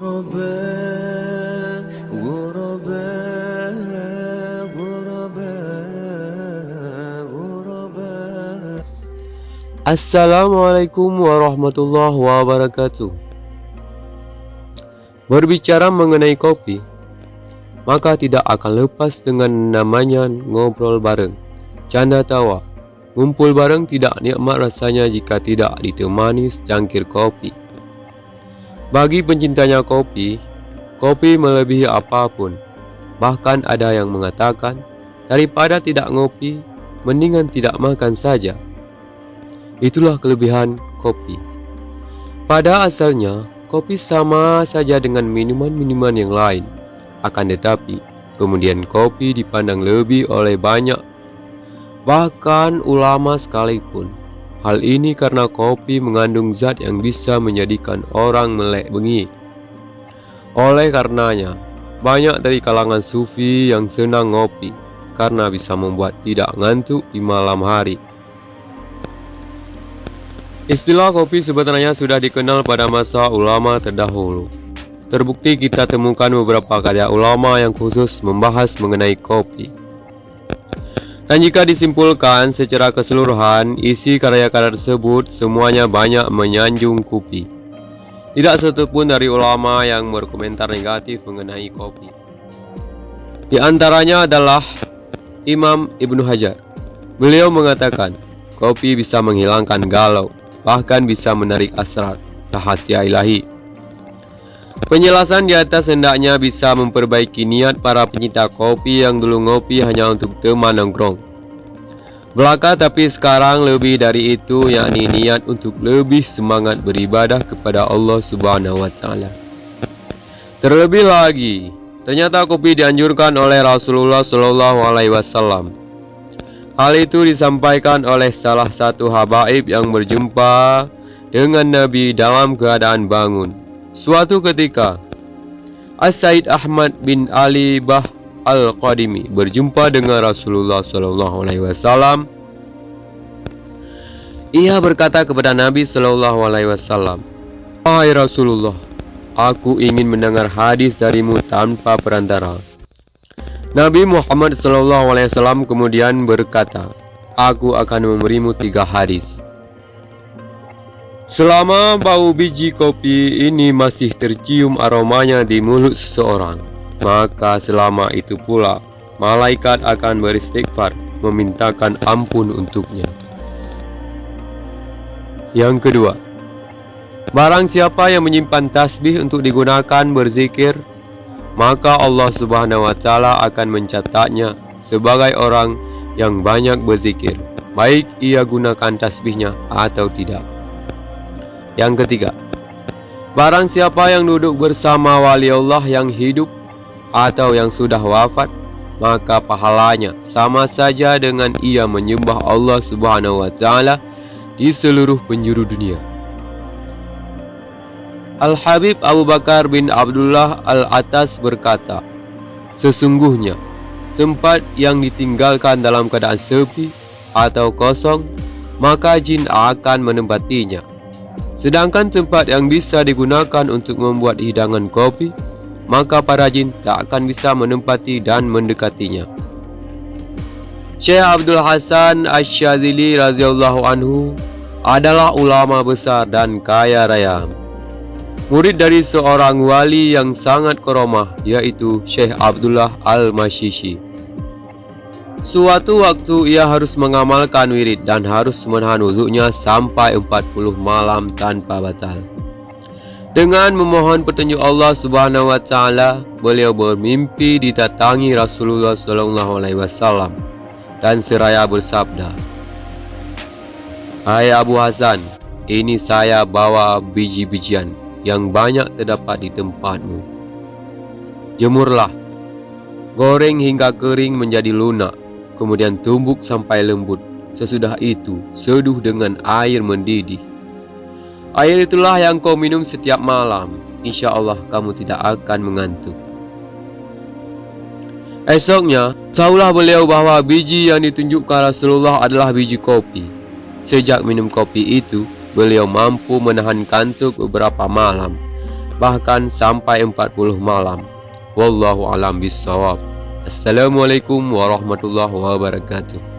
غرباء غرباء غرباء غرباء. Assalamualaikum warahmatullahi wabarakatuh. Berbicara mengenai kopi, maka tidak akan lepas dengan namanya ngobrol bareng, canda tawa. Ngumpul bareng tidak nikmat rasanya jika tidak ditemani secangkir kopi. Bagi pencintanya kopi, kopi melebihi apapun. Bahkan ada yang mengatakan, daripada tidak ngopi, mendingan tidak makan saja. Itulah kelebihan kopi. Pada asalnya, kopi sama saja dengan minuman-minuman yang lain. Akan tetapi, kemudian kopi dipandang lebih oleh banyak, bahkan ulama sekalipun. Hal ini karena kopi mengandung zat yang bisa menjadikan orang melek bengik. Oleh karenanya, banyak dari kalangan sufi yang senang ngopi karena bisa membuat tidak ngantuk di malam hari. Istilah kopi sebenarnya sudah dikenal pada masa ulama terdahulu. Terbukti kita temukan beberapa karya ulama yang khusus membahas mengenai kopi. Dan jika disimpulkan secara keseluruhan, isi karya-karya tersebut semuanya banyak menyanjung kopi. Tidak satupun dari ulama yang berkomentar negatif mengenai kopi. Di antaranya adalah Imam Ibnu Hajar. Beliau mengatakan, kopi bisa menghilangkan galau, bahkan bisa menarik asrar rahasia ilahi. Penjelasan di atas hendaknya bisa memperbaiki niat para pencinta kopi yang dulu ngopi hanya untuk teman nongkrong belaka, tapi sekarang lebih dari itu, yakni niat untuk lebih semangat beribadah kepada Allah Subhanahu wa Ta'ala. Terlebih lagi, ternyata kopi dianjurkan oleh Rasulullah Shallallahu Alaihi Wasallam. Hal itu disampaikan oleh salah satu habaib yang berjumpa dengan Nabi dalam keadaan bangun. Suatu ketika, As-Said Ahmad bin Ali Bah Al-Qadimi berjumpa dengan Rasulullah SAW. Ia berkata kepada Nabi SAW, "Wahai Rasulullah, aku ingin mendengar hadis darimu tanpa perantara." Nabi Muhammad SAW kemudian berkata, "Aku akan memberimu 3 hadis. Selama bau biji kopi ini masih tercium aromanya di mulut seseorang, maka selama itu pula malaikat akan beristighfar memintakan ampun untuknya." Yang kedua, barang siapa yang menyimpan tasbih untuk digunakan berzikir, maka Allah Subhanahu wa Ta'ala akan mencatatnya sebagai orang yang banyak berzikir, baik ia gunakan tasbihnya atau tidak. Yang ketiga, barang siapa yang duduk bersama wali Allah yang hidup atau yang sudah wafat, maka pahalanya sama saja dengan ia menyembah Allah Subhanahu wa Ta'ala di seluruh penjuru dunia. Al-Habib Abu Bakar bin Abdullah Al-Atas berkata, "Sesungguhnya tempat yang ditinggalkan dalam keadaan sepi atau kosong, maka jin akan menempatinya. Sedangkan tempat yang bisa digunakan untuk membuat hidangan kopi, maka para jin tak akan bisa menempati dan mendekatinya." Syekh Abdul Hasan Asy-Syadzili radhiyallahu anhu adalah ulama besar dan kaya raya, murid dari seorang wali yang sangat karomah, yaitu Syekh Abdullah Al-Mashishi. Suatu waktu ia harus mengamalkan wirid dan harus menahan wudhunya sampai 40 malam tanpa batal. Dengan memohon petunjuk Allah Subhanahu wa Ta'ala, beliau bermimpi didatangi Rasulullah Sallallahu Alaihi Wasallam dan seraya bersabda, "Hai Abu Hasan, ini saya bawa biji-bijian yang banyak terdapat di tempatmu. Jemurlah, goreng hingga kering menjadi lunak, kemudian tumbuk sampai lembut. Sesudah itu, seduh dengan air mendidih. Air itulah yang kau minum setiap malam. Insya Allah kamu tidak akan mengantuk." Esoknya, tahulah beliau bahwa biji yang ditunjukkan Rasulullah adalah biji kopi. Sejak minum kopi itu, beliau mampu menahan kantuk beberapa malam. bahkan sampai 40 malam. Wallahu alam bissawab. Assalamualaikum warahmatullahi wabarakatuh.